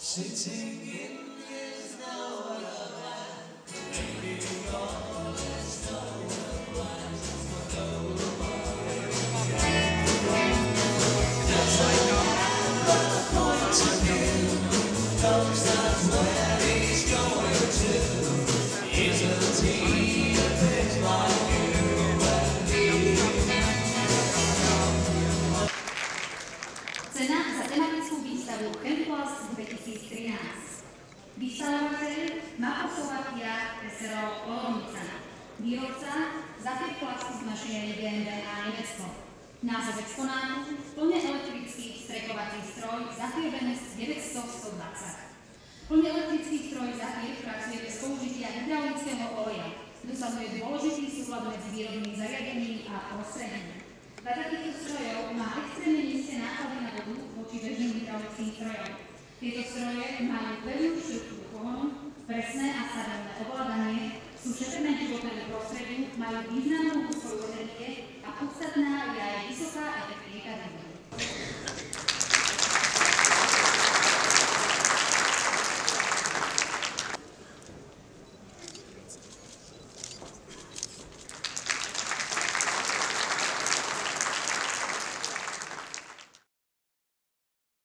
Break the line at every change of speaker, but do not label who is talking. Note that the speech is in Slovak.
Sitting in his Noah, making all his Noah plans for nobody. Doesn't have a point of view, knows that's where he's going to. Isn't he a bit like you and me?
Cena za tematickú výstavu Chemplast 2013. Vystavovateľ Makoslovakia SRO Olomouca. Výrobca Zafir Plastic Machinery GmbH Nemecko. Názov exponátu plne elektrický strekovací stroj Zafir BMS 900-120. Plne elektrický stroj Zafir pracuje bez použitia hydraulického oleja. Dosahuje dôležitý súlad medzi výrobným zariadením a prostredím. Pre takýchto strojov má extrémne nízke náklady na vodu voči bežným hydraulickým strojom. Tieto stroje majú pevnú štruktúru pohonu, presné a stabilné obloženie